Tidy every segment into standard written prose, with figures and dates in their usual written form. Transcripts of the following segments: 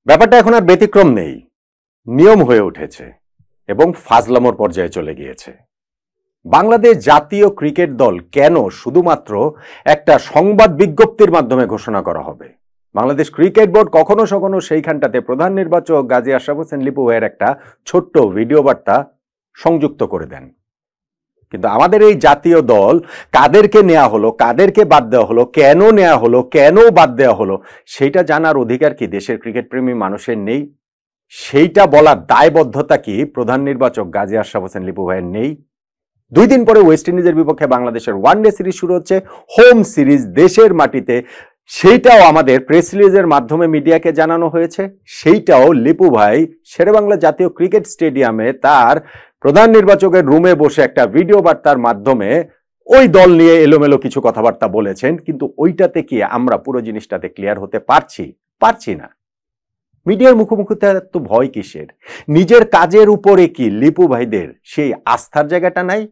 ব্যাপারটা এখন আর ব্যতিক্রম নেই, নিয়ম হয়ে উঠেছে এবং ফাজলামোর পর্যায়ে চলে গিয়েছে। বাংলাদেশ জাতীয় ক্রিকেট দল কেন শুধুমাত্র একটা সংবাদ বিজ্ঞপ্তির মাধ্যমে ঘোষণা করা হবে? বাংলাদেশ ক্রিকেট বোর্ড কখনো সখনো সেইখানটাতে প্রধান নির্বাচক গাজী আশরাফ হোসেন লিপু ভাইয়ের একটা ছোট্ট ভিডিও বার্তা সংযুক্ত করে দেন। কিন্তু আমাদের এই জাতীয় দল কাদেরকে নেওয়া হলো, কাদেরকে বাদ দেওয়া হলো, কেন নেওয়া হলো, কেন বাদ দেওয়া হলো, সেইটা জানার অধিকার কি দেশের ক্রিকেট প্রেমী মানুষের নেই? সেইটা বলার দায়বদ্ধতা কি প্রধান নির্বাচক গাজী আশরাফ হোসেন লিপু ভাইয়ের নেই? 2 দিন পরে ওয়েস্ট ইন্ডিজের বিপক্ষে বাংলাদেশের ওয়ানডে সিরিজ শুরু হচ্ছে, হোম সিরিজ দেশের মাটিতে। সেইটাও আমাদের প্রেস রিলিজের মাধ্যমে মিডিয়াকে জানানো হয়েছে। সেইটাও লিপু ভাই শেরেবাংলা জাতীয় ক্রিকেট স্টেডিয়ামে তার প্রধান নির্বাচকের রুমে বসে একটা ভিডিও বার্তার মাধ্যমে ওই দল নিয়ে এলোমেলো কিছু কথাবার্তা বলেছেন। কিন্তু ওইটাতে কি আমরা পুরো জিনিসটাতে ক্লিয়ার হতে পারছি না। মিডিয়ার মুখোমুখিতে তো ভয় কিসের? নিজের কাজের উপরে কি লিপু ভাইদের সেই আস্থার জায়গাটা নাই?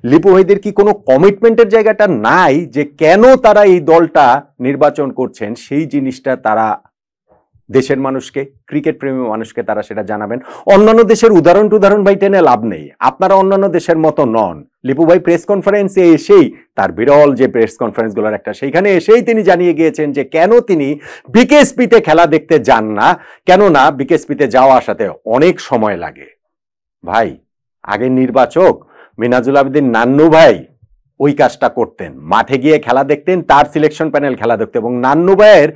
লিপু ভাইদের কি কোনো কমিটমেন্টের জায়গাটা নাই যে কেন তারা এই দলটা নির্বাচন করছেন? সেই জিনিসটা তারা দেশের মানুষকে, ক্রিকেট প্রেমী মানুষকে তারা সেটা জানাবেন। অন্যান্য দেশের উদাহরণ ভাই টেনে লাভ নেই, আপনারা অন্যান্য দেশের মতো নন। লিপু ভাই প্রেস কনফারেন্সে এসেই তার বিরল যে প্রেস কনফারেন্সগুলোর একটা, সেইখানে এসেই তিনি জানিয়ে গিয়েছেন যে কেন তিনি বিকেএসপিতে খেলা দেখতে যান না, কেননা বিকেএসপিতে যাওয়া আসাতে অনেক সময় লাগে। ভাই, আগে নির্বাচক মিনাজুল আবেদিন নান্নু ভাই ওই কাজটা করতেন, মাঠে গিয়ে খেলা দেখতেন, তার সিলেকশন প্যানেল খেলা দেখতে, এবং নান্নু ভাইয়ের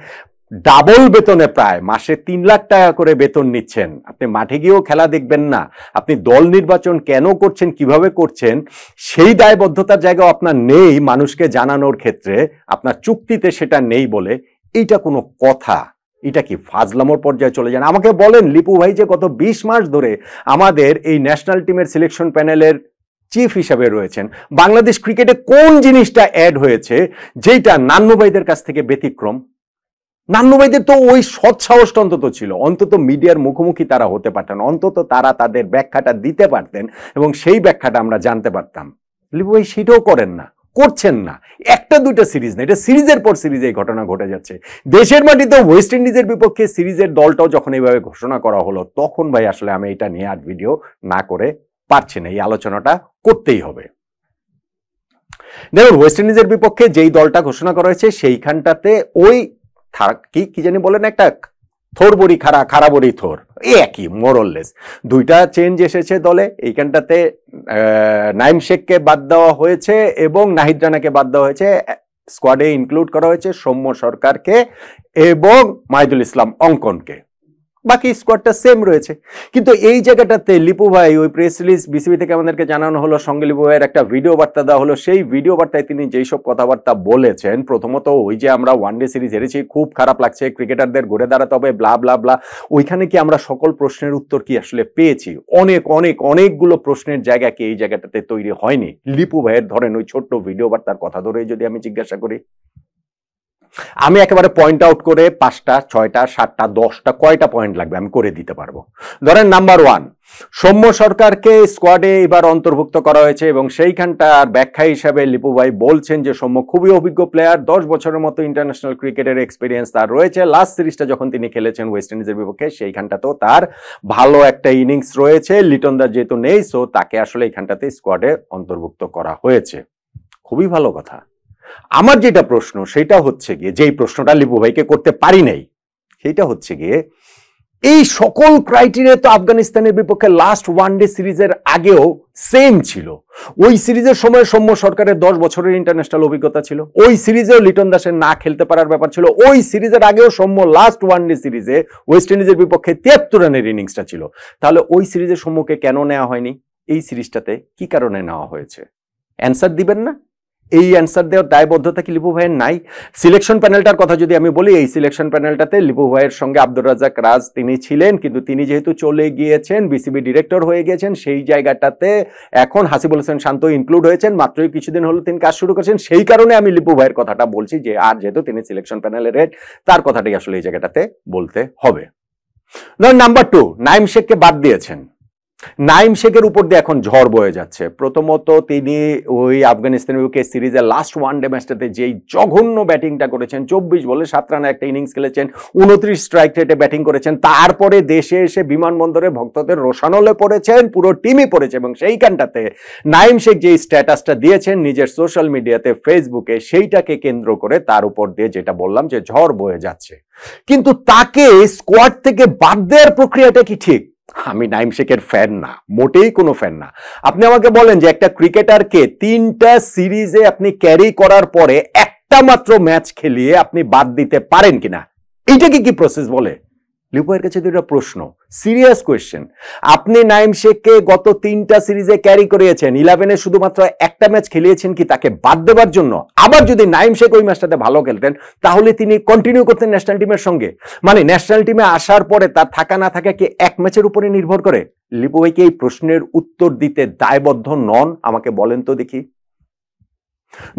ডাবল বেতনে প্রায় মাসে 3 লাখ টাকা করে বেতন নিচ্ছেন। আপনি মাঠে গিয়েও খেলা দেখবেন না? আপনি দল নির্বাচন কেন করছেন, কিভাবে করছেন, সেই দায়বদ্ধতার জায়গাও আপনার নেই মানুষকে জানানোর ক্ষেত্রে, আপনার চুক্তিতে সেটা নেই বলে। এইটা কোনো কথা? এটা কি ফাজলামোর পর্যায়ে চলে যান? আমাকে বলেন, লিপু ভাই যে গত 20 মাস ধরে আমাদের এই ন্যাশনাল টিমের সিলেকশন প্যানেলের চিফ হিসাবে রয়েছেন, বাংলাদেশ ক্রিকেটে কোন জিনিসটা অ্যাড হয়েছে যেটা নান্নু ভাইদের কাছ থেকে ব্যতিক্রম? নান্নু ভাইদের তো ওই সৎ সাহসটা অন্তত ছিল, অন্তত মিডিয়ার মুখোমুখি তারা হতে পারতেন, অন্তত তারা তাদের ব্যাখ্যাটা দিতে পারতেন এবং সেই ব্যাখ্যাটা আমরা জানতে পারতাম। লিপু ভাই সেটাও করেন না, করছেন না। একটা দুইটা সিরিজ না, এটা সিরিজের পর সিরিজ এই ঘটনা ঘটে যাচ্ছে। দেশের মাটিতে ওয়েস্ট ইন্ডিজের বিপক্ষে সিরিজের দলটাও যখন এইভাবে ঘোষণা করা হলো, তখন ভাই আসলে আমি এটা নিয়ে আর ভিডিও না করে পারছি না, এই আলোচনাটা করতেই হবে। দেখুন, ওয়েস্ট ইন্ডিজের বিপক্ষে যেই দলটা ঘোষণা করা হয়েছে সেইখানটাতে ওই কি জানি বলেন, একটা থোর বড়ি খাড়া বড়ি থোর, একই মোরললেস। 2টা চেঞ্জ এসেছে দলে। এইখানটাতে নাইম শেখকে বাদ দেওয়া হয়েছে এবং নাহিদ রানাকে বাদ দেওয়া হয়েছে। স্কোয়াডে ইনক্লুড করা হয়েছে সৌম্য সরকারকে এবং মাহিদুল ইসলাম অঙ্কনকে। বাকি স্কোয়াডটা সেম রয়েছে। কিন্তু এই জায়গাটাতে লিপু ভাই ওই প্রেস রিলিজ বিসিবি থেকে আমাদেরকে জানানো হলো, সঙ্গে লিপু ভাইয়ের একটা ভিডিও বার্তা দেওয়া হলো। সেই ভিডিও বার্তায় তিনি যেই সব কথাবার্তা বলেছেন, প্রথমত ওই যে আমরা ওয়ানডে সিরিজ হেরেছি, খুব খারাপ লাগছে, ক্রিকেটারদের ঘুরে দাঁড়াতে হবে, ব্লা ব্লা ব্লা। ওইখানে কি আমরা সকল প্রশ্নের উত্তর কি আসলে পেয়েছি? অনেকগুলো প্রশ্নের জায়গা কি এই জায়গাটাতে তৈরি হয়নি? লিপু ভাইয়ের ধরেন ওই ছোট্ট ভিডিও বার্তার কথা ধরে যদি আমি জিজ্ঞাসা করি, আমি একেবারে পয়েন্ট আউট করে 5টা 6টা 7টা 10টা কয়টা পয়েন্ট লাগবে আমি করে দিতে পারবো। ধরেন, নাম্বার 1, সৌম্য সরকারকে স্কোয়াডে এবার অন্তর্ভুক্ত করা হয়েছে এবং সেইখানটার ব্যাখ্যা হিসাবে লিপু ভাই বলছেন যে সৌম্য খুবই অভিজ্ঞ প্লেয়ার, 10 বছরের মতো ইন্টারন্যাশনাল ক্রিকেটের এক্সপিরিয়েন্স তার রয়েছে। লাস্ট সিরিজটা যখন তিনি খেলেছেন ওয়েস্ট ইন্ডিজের বিপক্ষে, সেইখানটাতেও তার ভালো একটা ইনিংস রয়েছে। লিটন দাস যেহেতু নেই, সো তাকে আসলে এইখানটাতে স্কোয়াডে অন্তর্ভুক্ত করা হয়েছে। খুবই ভালো কথা। আমার যেটা প্রশ্ন সেটা হচ্ছে গিয়ে, যেই প্রশ্নটা লিপু ভাইকে করতে পারি নাই, সেটা হচ্ছে গিয়ে এই সকল ক্রাইটেরিয়া তো আফগানিস্তানের বিপক্ষে লাস্ট ওয়ানডে সিরিজের আগেও সেম ছিল। ওই সিরিজের সময় সৌম্য সরকারের 10 বছরের ইন্টারন্যাশনাল অভিজ্ঞতা ছিল। ওই সিরিজেও লিটন দাসের না খেলতে পারার ব্যাপার ছিল। ওই সিরিজের আগেও সৌম্য লাস্ট ওয়ানডে সিরিজে ওয়েস্ট ইন্ডিজের বিপক্ষে 73 রানের ইনিংসটা ছিল। তাহলে ওই সিরিজের সৌম্যকে কেন নেওয়া হয়নি? এই সিরিজটাতে কি কারণে নেওয়া হয়েছে? অ্যান্সার দিবেন না? এই অ্যান্সার দেওয়ার দায়বদ্ধতা কি লিপু ভাইয়ের নাই? সিলেকশন প্যানেলটার কথা যদি আমি বলি, এই সিলেকশন প্যানেলটাতে লিপু ভাইয়ের সঙ্গে আব্দুর রাজ্জাক রাজ তিনি ছিলেন, কিন্তু তিনি যেহেতু চলে গিয়েছেন, বিসিবি ডিরেক্টর হয়ে গিয়েছেন, সেই জায়গাটাতে এখন হাসিবুল হোসেন শান্ত ইনক্লুড হয়েছেন। মাত্রই কিছুদিন হলো তিনি কাজ শুরু করেছেন। সেই কারণে আমি লিপু ভাইয়ের কথাটা বলছি যে আর যেহেতু তিনি সিলেকশন প্যানেলের হেড, তার কথাটাই আসলে এই জায়গাটাতে বলতে হবে। নাম্বার 2, নাইম শেখকে বাদ দিয়েছেন। নাইম শেখের উপর দিয়ে এখন ঝড় বয়ে যাচ্ছে। প্রথমত তিনি ওই আফগানিস্তানের বিপক্ষে সিরিজের লাস্ট ওয়ানডে ম্যাচটাতে যেই জঘন্য ব্যাটিংটা করেছেন, 24 বলে 7 রানে একটা ইনিংস খেলেছেন, 29 স্ট্রাইক রেটে ব্যাটিং করেছেন, তারপরে দেশে এসে বিমানবন্দরে ভক্তদের রোষানলে পড়েছেন, পুরো টিমই পড়েছে। এবং সেইখানটাতে নাইম শেখ যে স্ট্যাটাসটা দিয়েছেন নিজের সোশ্যাল মিডিয়াতে, ফেসবুকে, সেইটাকে কেন্দ্র করে তার উপর দিয়ে যেটা বললাম যে ঝড় বয়ে যাচ্ছে। কিন্তু তাকে স্কোয়াড থেকে বাদ দেওয়ার প্রক্রিয়াটা কি ঠিক? আমি নাইম শেখের ফ্যান না, মোটেই কোনো ফ্যান না। আপনি আমাকে বলেন যে একটা ক্রিকেটারকে 3টা সিরিজে আপনি ক্যারি করার পরে একটা মাত্র ম্যাচ খেলিয়ে আপনি বাদ দিতে পারেন কিনা? এইটাকে কি প্রসেস বলে? লিপুয়ের কাছে দুটো প্রশ্ন, সিরিয়াস কোয়েশ্চেন। আপনি নাইম শেখকে গত 3টা সিরিজে ক্যারি করিয়েছেন, 11-এ শুধুমাত্র একটা ম্যাচ খেলিয়েছেন কি তাকে বাদ দেওয়ার জন্য? আবার যদি নাইম শেখ ওই ম্যাচটাতে ভালো খেলতেন তাহলে তিনি কন্টিনিউ করতেন ন্যাশনাল টিমের সঙ্গে। মানে ন্যাশনাল টিমে আসার পরে তার থাকা না থাকা কি এক ম্যাচের উপরে নির্ভর করে? লিপু ভাই কি এই প্রশ্নের উত্তর দিতে দায়বদ্ধ নন? আমাকে বলেন তো দেখি।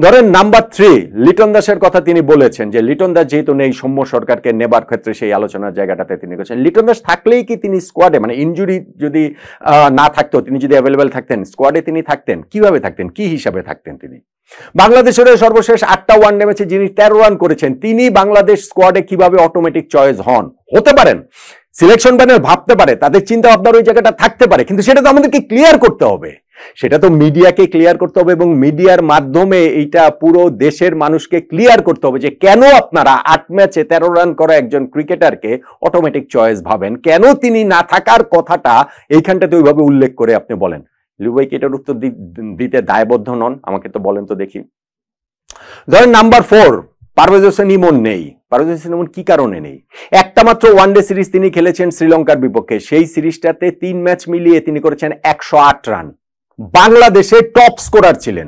ধরেন নাম্বার 3, লিটন দাসের কথা তিনি বলেছেন যে লিটন দাস যেহেতু নেই, সৌম্য সরকারকে নেবার ক্ষেত্রে সেই আলোচনার জায়গাটাতে তিনি করেছেন। লিটন দাস থাকলেই কি তিনি স্কোয়াডে, মানে ইনজুরি যদি না থাকতো, তিনি যদি অ্যাভেলেবেল থাকতেন, স্কোয়াডে তিনি থাকতেন? কিভাবে থাকতেন, কি হিসাবে থাকতেন তিনি? বাংলাদেশের সর্বশেষ 8টা ওয়ানডে ম্যাচে যিনি 13 রান করেছেন, তিনি বাংলাদেশ স্কোয়াডে কিভাবে অটোমেটিক চয়েস হন? হতে পারেন, সিলেকশন প্যানেল ভাবতে পারে, তাদের চিন্তা ভাবনার ওই জায়গাটা থাকতে পারে, কিন্তু সেটা তো আমাদেরকে ক্লিয়ার করতে হবে, সেটা তো মিডিয়াকে ক্লিয়ার করতে হবে এবং মিডিয়ার মাধ্যমে এইটা পুরো দেশের মানুষকে ক্লিয়ার করতে হবে যে কেন আপনারা 8 ম্যাচে 13 রান করা একজন ক্রিকেটারকে অটোমেটিক চয়েস ভাবেন, কেন তিনি না থাকার কথাটা এইখানটাতে ওইভাবে উল্লেখ করে আপনি বলেন। লিপু ভাই কি এটার উত্তর দিতে দায়বদ্ধ নন? আমাকে তো বলেন তো দেখি। ধরেন নাম্বার 4, পারভেজ হোসেন ইমন নেই। পারভেজ হোসেন ইমন কি কারণে নেই? একটা মাত্র ওয়ানডে সিরিজ তিনি খেলেছেন শ্রীলঙ্কার বিপক্ষে, সেই সিরিজটাতে 3 ম্যাচ মিলিয়ে তিনি করেছেন 108 রান। বাংলাদেশে টপ স্কোরার ছিলেন।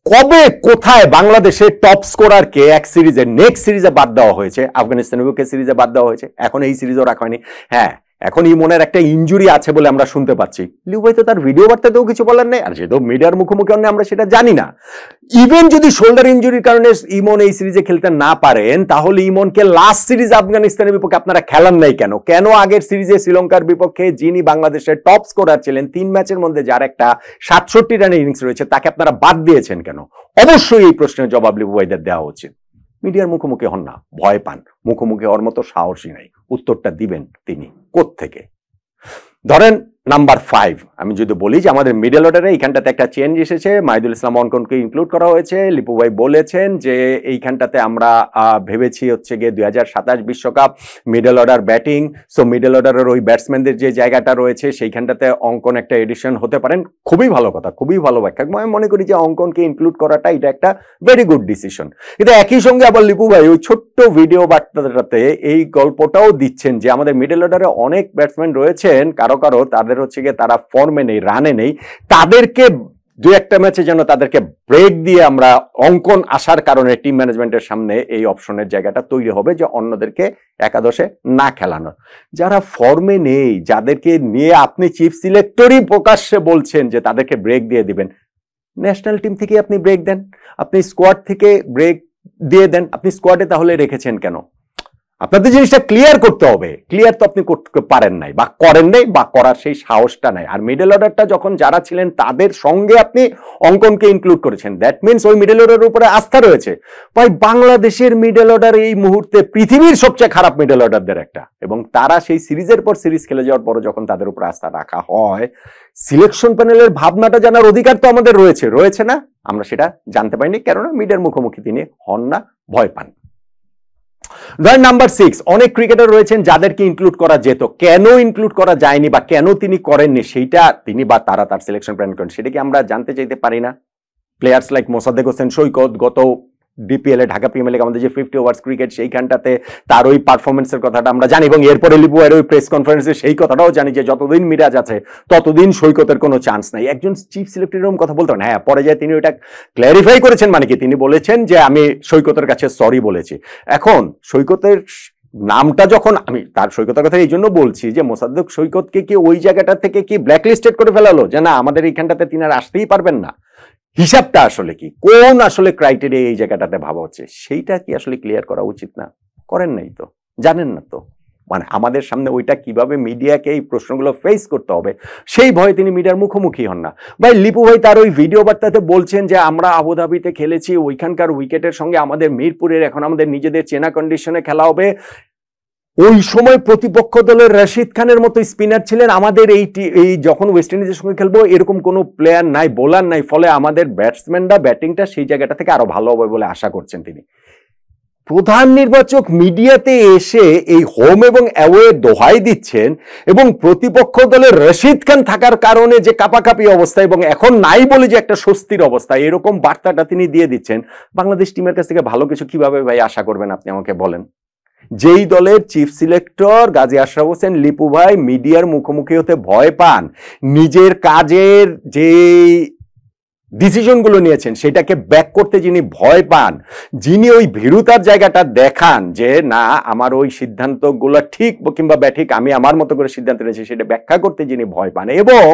কবে কোথায় বাংলাদেশের টপ স্কোরারকে এক সিরিজে, নেক্সট সিরিজে বাদ দেওয়া হয়েছে? আফগানিস্তানের বিপক্ষে সিরিজে বাদ দেওয়া হয়েছে, এখন এই সিরিজও রাখা হয়নি। হ্যাঁ, এখন ইমনের একটা ইনজুরি আছে বলে আমরা শুনতে পাচ্ছি। লিপু ভাই তো তার ভিডিও বার্তাতেও কিছু বলার নেই, আর যেহেতু মিডিয়ার মুখোমুখি আমরা সেটা জানি না। ইভেন যদি শোল্ডার ইনজুরির কারণে ইমন এই সিরিজে খেলতে না পারেন, তাহলে ইমনকে লাস্ট সিরিজ আফগানিস্তানের বিপক্ষে আপনারা খেলান নাই কেন? কেন আগের সিরিজে শ্রীলঙ্কার বিপক্ষে যিনি বাংলাদেশের টপ স্কোরার ছিলেন, 3 ম্যাচের মধ্যে যার একটা 67 রানের ইনিংস রয়েছে, তাকে আপনারা বাদ দিয়েছেন কেন? অবশ্যই এই প্রশ্নের জবাব লিপু ভাইদের দেওয়া উচিত। মিডিয়ার মুখোমুখি হন না, ভয় পান, মুখোমুখি হওয়ার মতো সাহসী নাই। উত্তরটা দিবেন তিনি কোত্থেকে? ধরেন নাম্বার 5, আমি যদি বলি যে আমাদের মিডল অর্ডারে এইখানটাতে একটা চেঞ্জ এসেছে, মাহিদুল ইসলাম অঙ্কনকে ইনক্লুড করা হয়েছে। লিপু ভাই বলেছেন যে এইখানটাতে আমরা ভেবেছি হচ্ছে গিয়ে 2027 বিশ্বকাপ middle order batting, so middle অর্ডারের ওই ব্যাটসম্যানদের যে জায়গাটা রয়েছে সেইখানটাতে অঙ্কন একটা এডিশন হতে পারেন। খুবই ভালো কথা, খুবই ভালো ব্যাখ্যা। আমি মনে করি যে অঙ্কনকে ইনক্লুড করাটা এটা একটা ভেরি গুড ডিসিশন। কিন্তু একই সঙ্গে আবার লিপু ভাই ওই ছোট্ট ভিডিও বার্তাটাতে এই গল্পটাও দিচ্ছেন যে আমাদের মিডল অর্ডারে অনেক ব্যাটসম্যান রয়েছেন, কারো কারো তাদের হচ্ছে গিয়ে তারা ফর্মে নেই, রানে নেই, তাদেরকে 2-1টা ম্যাচে যেন তাদেরকে ব্রেক দিয়ে আমরা অঙ্কন আসার কারণে টিম ম্যানেজমেন্টের সামনে এই অপশনের জায়গাটা তৈরি হবে যে অন্যদেরকে একাদশে না খেলানো। যারা ফর্মে নেই, যাদেরকে নিয়ে আপনি চিফ সিলেক্টরই প্রকাশ্যে বলছেন যে তাদেরকে ব্রেক দিয়ে দিবেন, ন্যাশনাল টিম থেকে আপনি ব্রেক দেন, আপনি স্কোয়াড থেকে ব্রেক দিয়ে দেন, আপনি স্কোয়াডে তাহলে রেখেছেন কেন? আপনাদের জিনিসটা ক্লিয়ার করতে হবে। ক্লিয়ার তো আপনি করতে পারেন নাই, বা করেন নাই, বা করার সেই সাহসটা নাই। আর মিডল অর্ডারটা যখন যারা ছিলেন তাদের সঙ্গে আপনি অঙ্কনকে ইনক্লুড করেছেন, দ্যাট মিনস ওই মিডল অর্ডারের উপরে আস্থা রয়েছে। ভাই বাংলাদেশের মিডল অর্ডার এই মুহূর্তে পৃথিবীর সবচেয়ে খারাপ মিডল অর্ডারদের একটা, এবং তারা সেই সিরিজের পর সিরিজ খেলে যাওয়ার পর যখন তাদের উপর আস্থা রাখা হয়, সিলেকশন প্যানেলের ভাবনাটা জানার অধিকার তো আমাদের রয়েছে না? আমরা সেটা জানতে পারিনি, কেননা মিডিয়ার মুখোমুখি তিনি হন না, ভয় পান। ধরেন নাম্বার 6, অনেক ক্রিকেটার রয়েছেন যাদেরকে ইনক্লুড করা যেত, কেন ইনক্লুড করা যায়নি বা কেন তিনি করেননি, সেইটা তিনি বা তারা তার সিলেকশন প্ল্যান করেন, সেটা কি আমরা জানতে চাইতে পারি না? প্লেয়ার্স লাইক মোসাদ্দেক হোসেন সৈকত, গত ডিপিএল এ ঢাকা প্রিমিয়ার লিগ আমাদের যে 50 ওভার্স ক্রিকেট, সেইখানটাতে তার ওই পারফরমেন্সের কথাটা আমরা জানি, এবং এরপরে লিপুয়ের ওই প্রেস কনফারেন্সে সেই কথাটাও জানি যে যতদিন মিরাজ আছে ততদিন সৈকতের কোনো চান্স নাই। একজন চিফ সিলেক্টর এরকম কথা বলতে, হ্যাঁ পরে যায় তিনি ওইটা ক্ল্যারিফাই করেছেন, মানে কি তিনি বলেছেন যে আমি সৈকতের কাছে সরি বলেছি। এখন সৈকতের নামটা যখন আমি তার সৈকতের কথা এই জন্য বলছি যে মোসাদ্দেক সৈকতকে কি ওই জায়গাটা থেকে কি ব্ল্যাকলিস্টেড করে ফেলালো যে না আমাদের এইখানটাতে তিনি আর আসতেই পারবেন না? হিসাবটা আসলে কি, কোন আসলে ক্রাইটেরিয়া এই জায়গাটাতে ভাবা হচ্ছে, সেইটা কি আসলে ক্লিয়ার করা উচিত না? করেন নাই তো, জানেন না তো, মানে আমাদের সামনে ওইটা কিভাবে মিডিয়াকে এই প্রশ্নগুলো ফেস করতে হবে সেই ভয়ে তিনি মিডিয়ার মুখোমুখি হন না। ভাই লিপু ভাই তার ওই ভিডিও বার্তাতে বলছেন যে আমরা আবুধাবিতে খেলেছি, ওইখানকার উইকেটের সঙ্গে আমাদের মিরপুরের এখন আমাদের নিজেদের চেনা কন্ডিশনে খেলা হবে। ওই সময় প্রতিপক্ষ দলের রশিদ খানের মতো স্পিনার ছিলেন, আমাদের এই যখন ওয়েস্ট ইন্ডিজের সঙ্গে খেলবো এরকম কোনো প্লেয়ার নাই, বোলার নাই, ফলে আমাদের ব্যাটসম্যানরা ব্যাটিংটা সেই জায়গাটা থেকে আরো ভালো হবে বলে আশা করছেন তিনি। প্রধান নির্বাচক মিডিয়াতে এসে এই হোম এবং অ্যাওয়ে দোহাই দিচ্ছেন এবং প্রতিপক্ষ দলের রশিদ খান থাকার কারণে যে কাপাকাপি অবস্থা এবং এখন নাই বলে যে একটা স্বস্তির অবস্থা, এরকম বার্তাটা তিনি দিয়ে দিচ্ছেন। বাংলাদেশ টিমের কাছ থেকে ভালো কিছু কিভাবে ভাই আশা করবেন আপনি আমাকে বলেন? যেই দলের চিফ সিলেক্টর গাজী আশরাফ হোসেন লিপু ভাই মিডিয়ার মুখোমুখি হতে ভয় পান, নিজের কাজের যে ডিসিশনগুলো নিয়েছেন সেটাকে ব্যাক করতে যিনি ভয় পান, যিনি ওই ভীরুতার জায়গাটা দেখান যে না আমার ওই সিদ্ধান্তগুলো ঠিক কিংবা ব্যাঠিক, আমি আমার মতো করে সিদ্ধান্ত নিয়েছি সেটা ব্যাখ্যা করতে যিনি ভয় পান, এবং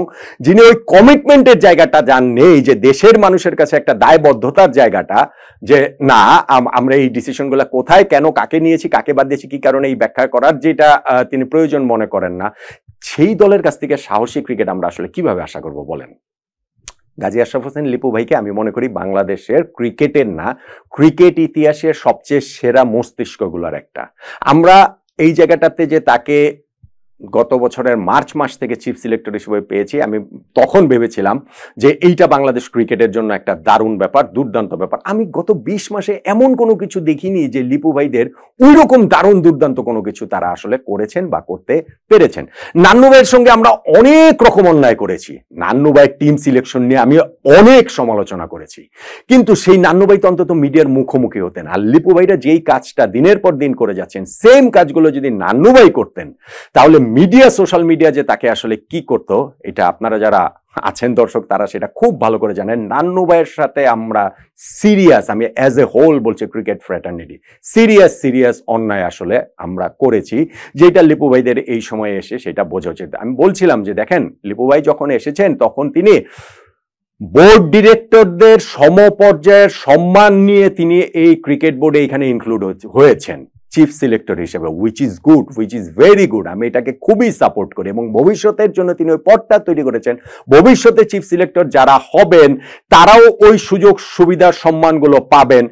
যিনি ওই কমিটমেন্টের জায়গাটা যান নেই, যে দেশের মানুষের কাছে একটা দায়বদ্ধতার জায়গাটা, যে না আমরা এই ডিসিশনগুলো কোথায় কেন কাকে নিয়েছি কাকে বাদ দিয়েছি কি কারণে এই ব্যাখ্যা করার যেটা তিনি প্রয়োজন মনে করেন না, সেই দলের কাছ থেকে সাহসী ক্রিকেট আমরা আসলে কিভাবে আশা করব বলেন? গাজী আশরাফ হোসেন লিপু ভাইকে আমি মনে করি বাংলাদেশের ক্রিকেটের না ক্রিকেট ইতিহাসের সবচেয়ে সেরা মস্তিষ্কগুলোর একটা। আমরা এই জায়গাটাতে যে তাকে গত বছরের মার্চ মাস থেকে চিফ সিলেক্টর হিসেবে পেয়েছি, আমি তখন ভেবেছিলাম যে এইটা বাংলাদেশ ক্রিকেটের জন্য একটা দারুণ ব্যাপার, দুর্দান্ত ব্যাপার। আমি গত 20 মাসে এমন কোনো কিছু দেখিনি যে লিপু ভাইদের ওইরকম দারুণ দুর্দান্ত কোনো কিছু তারা আসলে করেছেন বা করতে পেরেছেন। নান্নু ভাইয়ের সঙ্গে আমরা অনেক রকম অন্যায় করেছি, নান্নু ভাইয়ের টিম সিলেকশন নিয়ে আমি অনেক সমালোচনা করেছি, কিন্তু সেই নান্নু ভাই তো অন্তত মিডিয়ার মুখোমুখি হতেন। আর লিপু ভাইরা যেই কাজটা দিনের পর দিন করে যাচ্ছেন, সেম কাজগুলো যদি নান্নু ভাই করতেন তাহলে মিডিয়া, সোশ্যাল মিডিয়া যে তাকে আসলে কি করতো, এটা আপনারা যারা আছেন দর্শক তারা সেটা খুব ভালো করে জানেন। নান্নু ভাইয়ের সাথে আমরা সিরিয়াস, আমি অ্যাজ এ হোল বলছি ক্রিকেট ফ্র্যাটার্নিটি, সিরিয়াস অন্যায় আসলে আমরা করেছি, যেটা লিপু ভাইদের এই সময়ে এসে সেটা বোঝা উচিত। আমি বলছিলাম যে দেখেন লিপু ভাই যখন এসেছেন তখন তিনি বোর্ড ডিরেক্টরদের সমপর্যায়ের সম্মান নিয়ে তিনি এই ক্রিকেট বোর্ডে এখানে ইনক্লুড হয়েছেন চিফ সিলেক্টর হিসেবে, which is good, which is very good. আমি এটাকে খুবই সাপোর্ট করি এবং ভবিষ্যতের জন্য তিনি ওই পথটা তৈরি করেছেন। ভবিষ্যতে চিফ সিলেক্টর যারা হবেন তারাও ওই সুযোগ সুবিধার সম্মানগুলো পাবেন।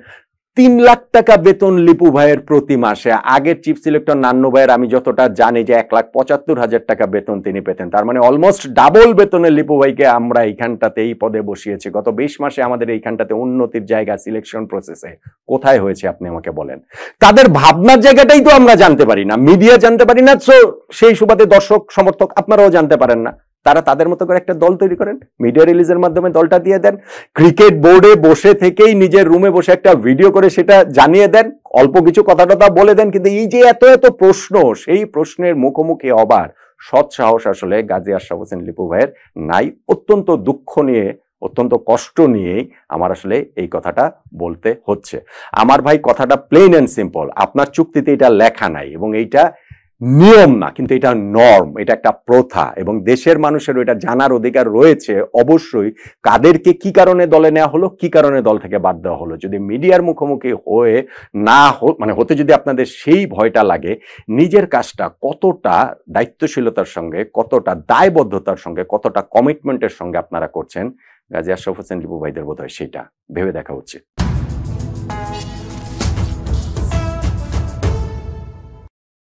3 লাখ টাকা বেতন লিপু ভাইয়ের প্রতি মাসে, আগের চিফ সিলেক্টর নান্নু ভাইয়ের আমি যতটা জানি যে 1,75,000 টাকা বেতন তিনি পেতেন, তার মানে অলমোস্ট ডাবল বেতনে লিপু ভাইকে আমরা এইখানটাতে এই পদে বসিয়েছি। গত 20 মাসে আমাদের এইখানটাতে উন্নতির জায়গা সিলেকশন প্রসেসে কোথায় হয়েছে আপনি আমাকে বলেন? তাদের ভাবনার জায়গাটাই তো আমরা জানতে পারি না, মিডিয়া জানতে পারি না, সো সেই সুবাদে দর্শক সমর্থক আপনারাও জানতে পারেন না। তারা তাদের মতো করে একটা দল তৈরি করেন, মিডিয়া রিলিজের মাধ্যমে দলটা দিয়ে দেন, ক্রিকেট বোর্ডে বসে থেকেই নিজের রুমে বসে একটা ভিডিও করে সেটা জানিয়ে দেন, অল্প কিছু কথা টথা বলে দেন, কিন্তু এই যে এত প্রশ্ন, সেই প্রশ্নের মুখোমুখি হবার সৎ সাহস আসলে গাজী আশরাফ হোসেন লিপু ভাইয়ের নাই। অত্যন্ত দুঃখ নিয়ে, অত্যন্ত কষ্ট নিয়েই আমার আসলে এই কথাটা বলতে হচ্ছে। আমার ভাই কথাটা প্লেন অ্যান্ড সিম্পল, আপনার চুক্তিতে এটা লেখা নাই এবং এইটা নিয়ম না, কিন্তু এটা নর্ম, এটা একটা প্রথা এবং দেশের মানুষের এটা জানার অধিকার রয়েছে অবশ্যই কাদেরকে কি কারণে দলে নেওয়া হলো, কি কারণে দল থেকে বাদ দেওয়া হলো। যদি মিডিয়ার মুখোমুখি হয়ে না মানে হতে যদি আপনাদের সেই ভয়টা লাগে, নিজের কাজটা কতটা দায়িত্বশীলতার সঙ্গে, কতটা দায়বদ্ধতার সঙ্গে, কতটা কমিটমেন্টের সঙ্গে আপনারা করছেন, গাজী আশরাফ হোসেন লিপু ভাইদের বোধহয় সেটা ভেবে দেখা উচিত।